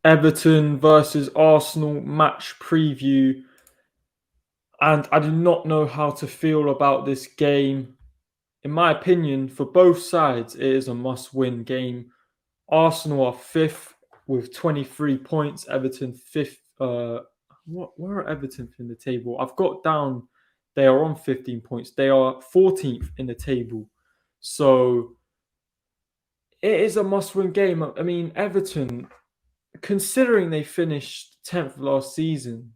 Everton versus Arsenal match preview. And I do not know how to feel about this game. In my opinion, for both sides, it is a must win game. Arsenal are fifth with 23 points, Everton fifth. Where are Everton in the table? I've got down they are on 15 points. They are 14th in the table. So it is a must win game. I mean, Everton, considering they finished 10th last season,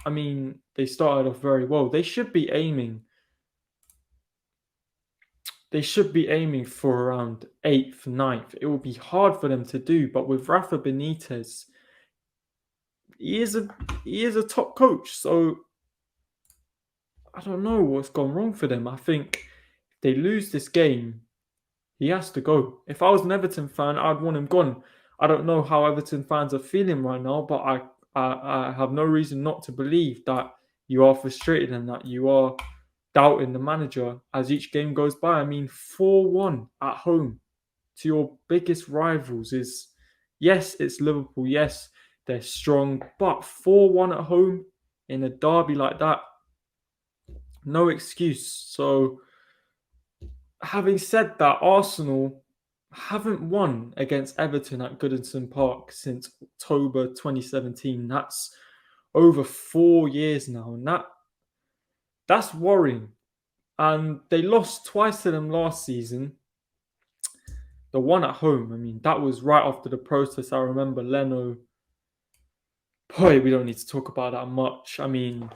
I mean, they started off very well. They should be aiming for around 8th, ninth. It will be hard for them to do, but with Rafa Benitez, he is a top coach. So I don't know what's gone wrong for them. I think if they lose this game, he has to go. If I was an Everton fan, I'd want him gone. I don't know how Everton fans are feeling right now, but I have no reason not to believe that you are frustrated and that you are doubting the manager as each game goes by. I mean, 4-1 at home to your biggest rivals is, yes, it's Liverpool. Yes, they're strong, but 4-1 at home in a derby like that, no excuse. So, having said that, Arsenal haven't won against Everton at Goodison Park since October 2017. That's over 4 years now, and that's worrying. And they lost twice to them last season. The one at home, I mean, that was right after the protest. I remember Leno. Boy, we don't need to talk about that much. I mean,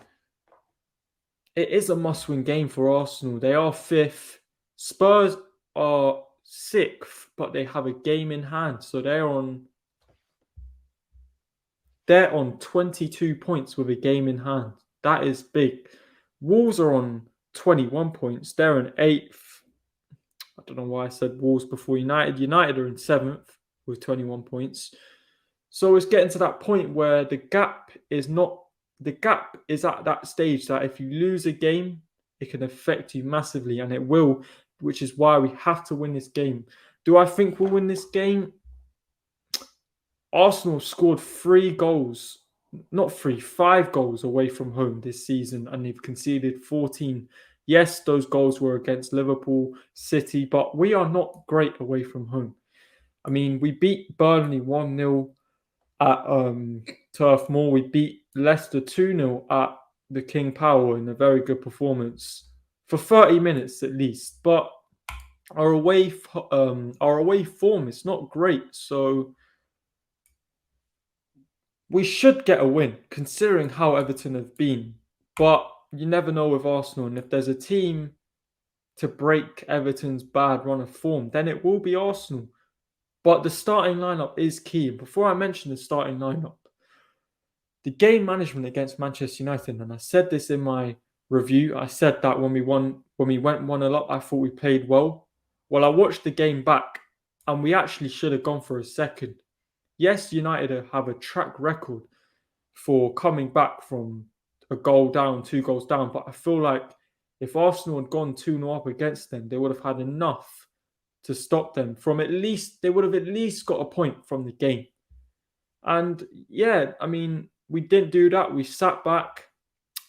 it is a must-win game for Arsenal. They are fifth. Spurs are sixth, but they have a game in hand, so they're on 22 points with a game in hand. That is big. Wolves are on 21 points. They're in eighth. I don't know why I said Wolves before United. United are in seventh with 21 points. So it's getting to that point where the gap is at that stage that if you lose a game, it can affect you massively, and it will, which is why we have to win this game. Do I think we'll win this game? Arsenal scored 3 goals, not three, 5 goals away from home this season, and they've conceded 14. Yes, those goals were against Liverpool, City, but we are not great away from home. I mean, we beat Burnley 1-0 at Turf Moor. We beat Leicester 2-0 at the King Power in a very good performance for 30 minutes at least. But our away form is not great, so we should get a win considering how Everton have been. But you never know with Arsenal, and if there's a team to break Everton's bad run of form, then it will be Arsenal. But the starting lineup is key. And before I mention the starting lineup, the game management against Manchester United, and I said this in my review, I said that when we went 1-0 up, I thought we played well. Well, I watched the game back, and we actually should have gone for a second. Yes, United have a track record for coming back from a goal down, 2 goals down, but I feel like if Arsenal had gone 2-0 up against them, they would have had enough to stop them from they would have at least got a point from the game. And yeah, I mean, we didn't do that. We sat back.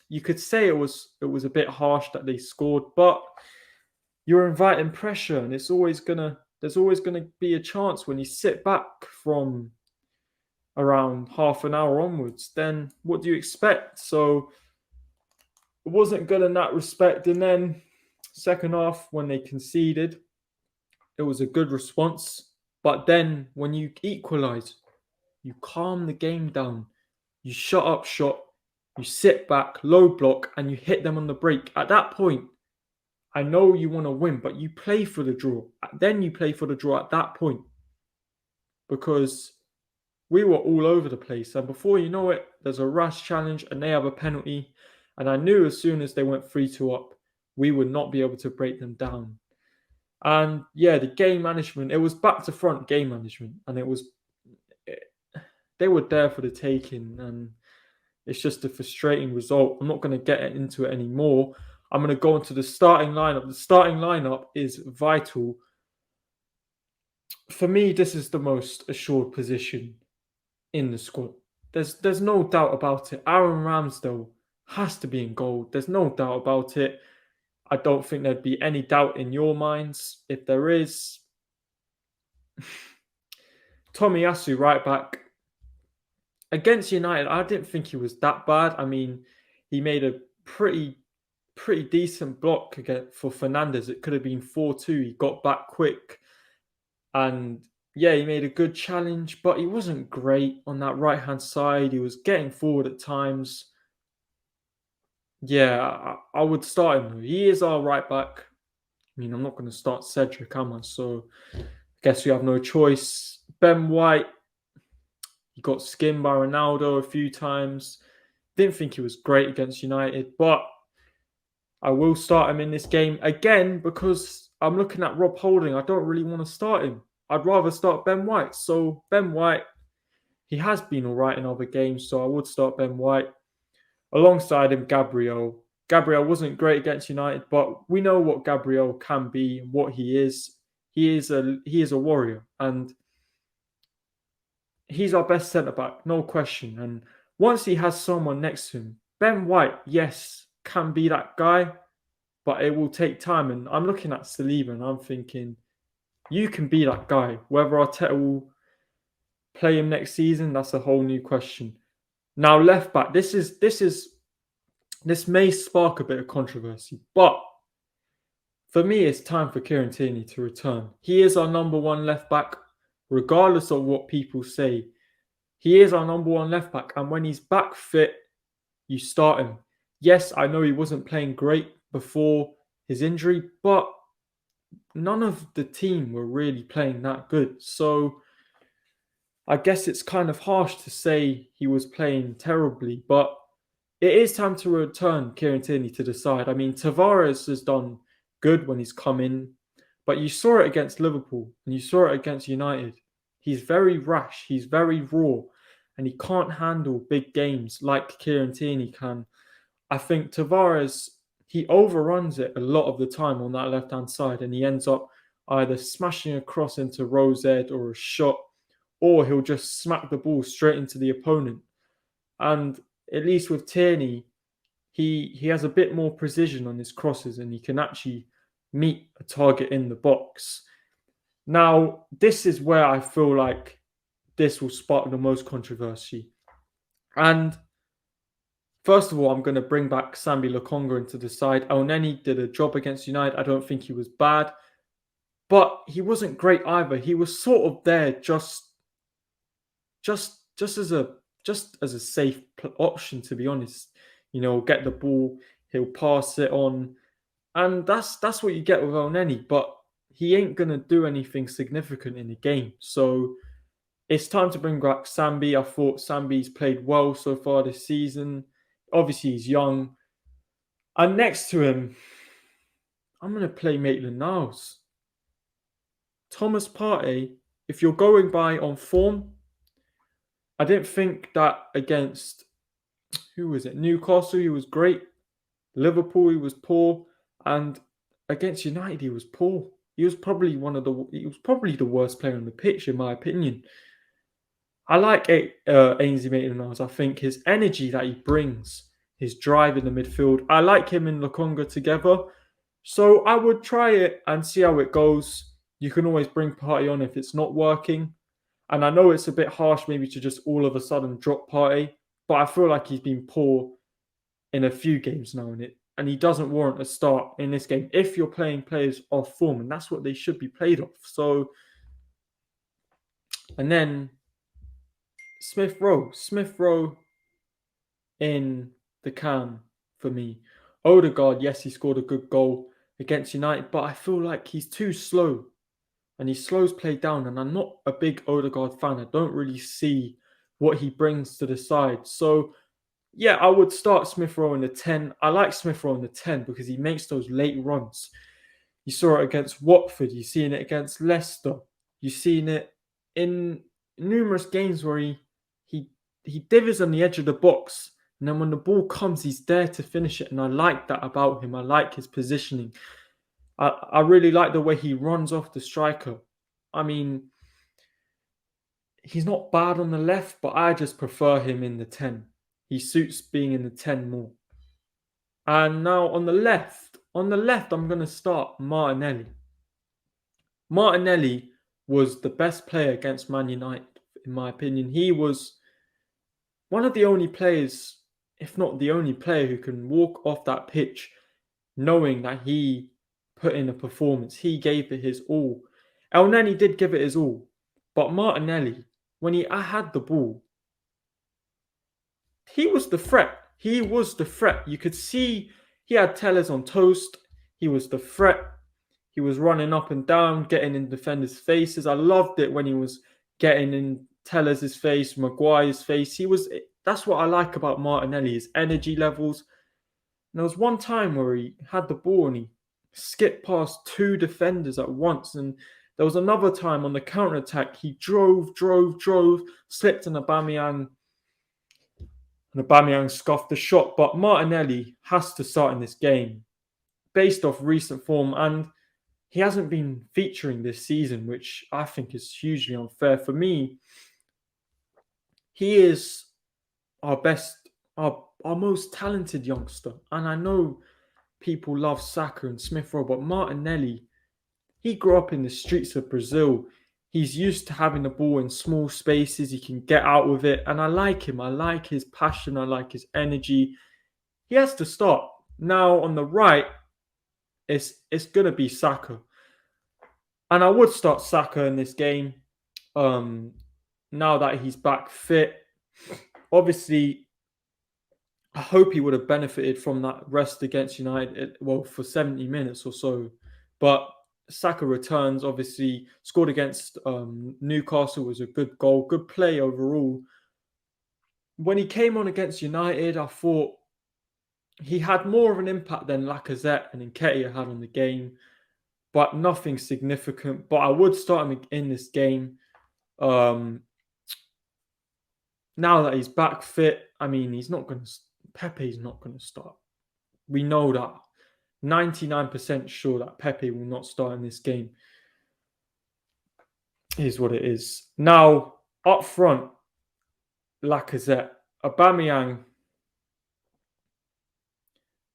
You could say it was a bit harsh that they scored, but you're inviting pressure, and there's always gonna be a chance when you sit back from around half an hour onwards. Then what do you expect? So it wasn't good in that respect. And then second half, when they conceded, it was a good response. But then when you equalise, you calm the game down. You shut up shot, you sit back, low block, and you hit them on the break. At that point, I know you want to win, but you play for the draw. Then you play for the draw at that point. Because we were all over the place. And before you know it, there's a rush challenge and they have a penalty. And I knew as soon as they went 3-2 up, we would not be able to break them down. And yeah, the game management, it was back to front game management. And they were there for the taking. And it's just a frustrating result. I'm not going to get into it anymore. I'm going to go into the starting lineup. The starting lineup is vital. For me, this is the most assured position in the squad. There's no doubt about it. Aaron Ramsdale has to be in goal. There's no doubt about it. I don't think there'd be any doubt in your minds. If there is, Tomiyasu right back against United, I didn't think he was that bad. I mean, he made a pretty decent block for Fernandez. It could have been 4-2. He got back quick, and yeah, he made a good challenge, but he wasn't great on that right hand side. He was getting forward at times. Yeah, I would start him. He is our right back. I mean, I'm not going to start Cedric, am I? So I guess we have no choice. Ben White, he got skinned by Ronaldo a few times. Didn't think he was great against United, but I will start him in this game again because I'm looking at Rob Holding. I don't really want to start him. I'd rather start Ben White. So Ben White, he has been all right in other games, so I would start Ben White. Alongside him, Gabriel. Gabriel wasn't great against United, but we know what Gabriel can be and what he is. He is a warrior, and he's our best centre back, no question. And once he has someone next to him, Ben White, yes, can be that guy, but it will take time. And I'm looking at Saliba and I'm thinking, you can be that guy. Whether Arteta will play him next season, that's a whole new question. Now, left back, this may spark a bit of controversy, but for me, it's time for Kieran Tierney to return. He is our number one left back, regardless of what people say. He is our number one left back, and when he's back fit, you start him. Yes, I know he wasn't playing great before his injury, but none of the team were really playing that good. So I guess it's kind of harsh to say he was playing terribly, but it is time to return Kieran Tierney to the side. I mean, Tavares has done good when he's come in, but you saw it against Liverpool and you saw it against United. He's very rash, he's very raw, and he can't handle big games like Kieran Tierney can. I think Tavares, he overruns it a lot of the time on that left-hand side, and he ends up either smashing across into Rose Ed or a shot, or he'll just smack the ball straight into the opponent. And at least with Tierney, he has a bit more precision on his crosses and he can actually meet a target in the box. Now, this is where I feel like this will spark the most controversy. And first of all, I'm going to bring back Sambi Lokonga into the side. Elneny did a job against United. I don't think he was bad, but he wasn't great either. He was sort of there just as a safe option, to be honest. You know, get the ball, he'll pass it on, and that's what you get with Elneny. But he ain't gonna do anything significant in the game. So it's time to bring back Sambi. I thought Sambi's played well so far this season. Obviously, he's young. And next to him, I'm gonna play Maitland-Niles. Thomas Partey, if you're going by on form, I didn't think that against who was it? Newcastle, he was great. Liverpool, he was poor, and against United, he was poor. He was probably the worst player on the pitch, in my opinion. I like Ainsley Maitland-Niles. I think his energy that he brings, his drive in the midfield. I like him and Lokonga together. So I would try it and see how it goes. You can always bring Partey on if it's not working. And I know it's a bit harsh maybe to just all of a sudden drop Partey, but I feel like he's been poor in a few games now in it, and he doesn't warrant a start in this game if you're playing players off form, and that's what they should be played off. So, and then Smith Rowe in the can for me. Odegaard, yes, he scored a good goal against United, but I feel like he's too slow and he slows play down, and I'm not a big Odegaard fan. I don't really see what he brings to the side. So yeah, I would start Smith Rowe in the 10. I like Smith Rowe in the 10 because he makes those late runs. You saw it against Watford. You've seen it against Leicester. You've seen it in numerous games where he divvies on the edge of the box. And then when the ball comes, he's there to finish it. And I like that about him. I like his positioning. I really like the way he runs off the striker. I mean, he's not bad on the left, but I just prefer him in the 10. He suits being in the 10 more. And now on the left, I'm going to start Martinelli. Martinelli was the best player against Man United, in my opinion. He was one of the only players, if not the only player, who can walk off that pitch knowing that he put in a performance. He gave it his all. El Neni did give it his all. But Martinelli, when he had the ball, he was the threat. He was the threat. You could see he had Tellers on toast. He was the threat. He was running up and down, getting in defenders' faces. I loved it when he was getting in Tellers' face, Maguire's face. That's what I like about Martinelli, his energy levels. And there was one time where he had the ball and he skipped past two defenders at once. And there was another time on the counter-attack, he drove, slipped on Aubameyang, and Aubameyang scuffed the shot. But Martinelli has to start in this game based off recent form, and he hasn't been featuring this season, which I think is hugely unfair. For me, he is our best, our most talented youngster. And I know people love Saka and Smith Rowe, but Martinelli, he grew up in the streets of Brazil. He's used to having the ball in small spaces. He can get out with it. And I like him. I like his passion. I like his energy. He has to start. Now, on the right, it's going to be Saka. And I would start Saka in this game. Now that he's back fit. Obviously, I hope he would have benefited from that rest against United, for 70 minutes or so. But Saka returns, obviously, scored against Newcastle, was a good goal, good play overall. When he came on against United, I thought he had more of an impact than Lacazette and Nketiah had on the game, but nothing significant. But I would start him in this game. Now that he's back fit, I mean, Pepe's not going to start. We know that. 99% sure that Pepe will not start in this game. Here's what it is. Now, up front, Lacazette. Aubameyang,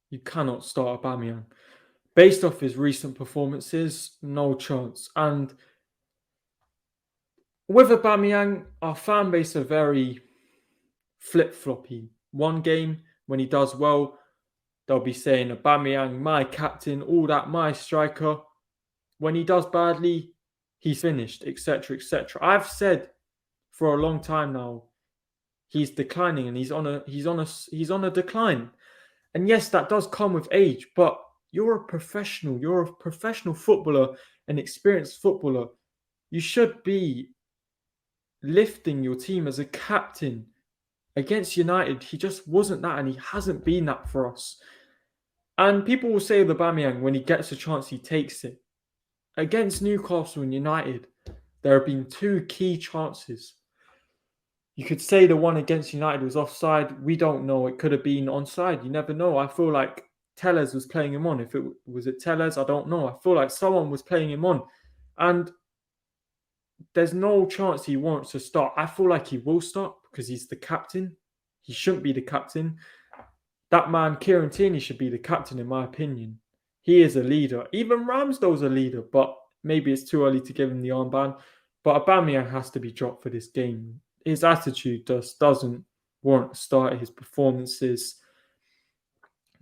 you cannot start Aubameyang. Based off his recent performances, no chance. And with Aubameyang, our fan base are very flip-floppy. One game, when he does well, they'll be saying, Aubameyang, my captain, all that, my striker. When he does badly, he's finished, etc., etc. I've said for a long time now, he's declining and he's on a decline. And yes, that does come with age, but you're a professional footballer, an experienced footballer. You should be lifting your team as a captain. Against United, he just wasn't that, and he hasn't been that for us. And people will say with Aubameyang, when he gets a chance, he takes it. Against Newcastle and United, there have been two key chances. You could say the one against United was offside. We don't know. It could have been onside. You never know. I feel like Tellers was playing him on. If it was Tellers, I don't know. I feel like someone was playing him on. And there's no chance he wants to start. I feel like he will start because he's the captain. He shouldn't be the captain. That man, Kieran Tierney, should be the captain, in my opinion. He is a leader. Even Ramsdale's a leader, but maybe it's too early to give him the armband. But Aubameyang has to be dropped for this game. His attitude just doesn't warrant a start. His performances.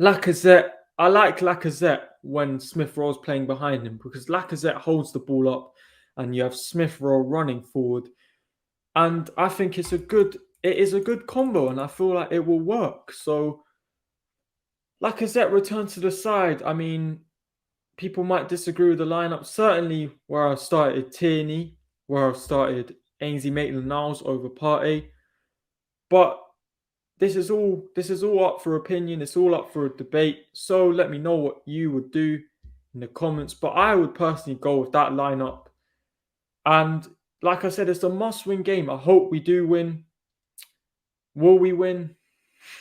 Lacazette. I like Lacazette when Smith Rowe's playing behind him because Lacazette holds the ball up and you have Smith Rowe running forward. And I think it is a good combo and I feel like it will work. So Lacazette returns to the side. I mean, people might disagree with the lineup. Certainly where I started Tierney, where I started Ainsley Maitland-Niles over Partey. But this is all up for opinion. It's all up for a debate. So let me know what you would do in the comments. But I would personally go with that lineup. And like I said, it's a must-win game. I hope we do win. Will we win?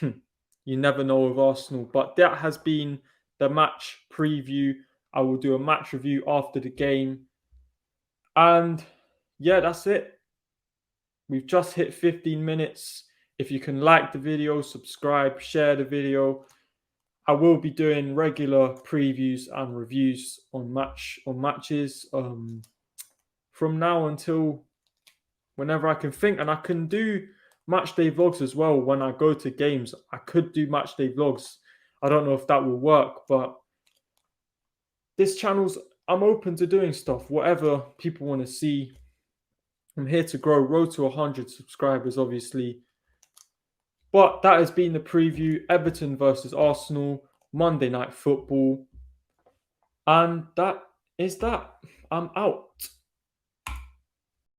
You never know with Arsenal. But that has been the match preview. I will do a match review after the game. And yeah, that's it. We've just hit 15 minutes. If you can like the video, subscribe, share the video. I will be doing regular previews and reviews on matches from now until whenever I can think, and I can do match day vlogs as well when I go to games. I could do match day vlogs. I don't know if that will work, but I'm open to doing stuff, whatever people want to see. I'm here to grow. Road to 100 subscribers, obviously. But that has been the preview. Everton versus Arsenal, Monday Night Football. And that is that. I'm out.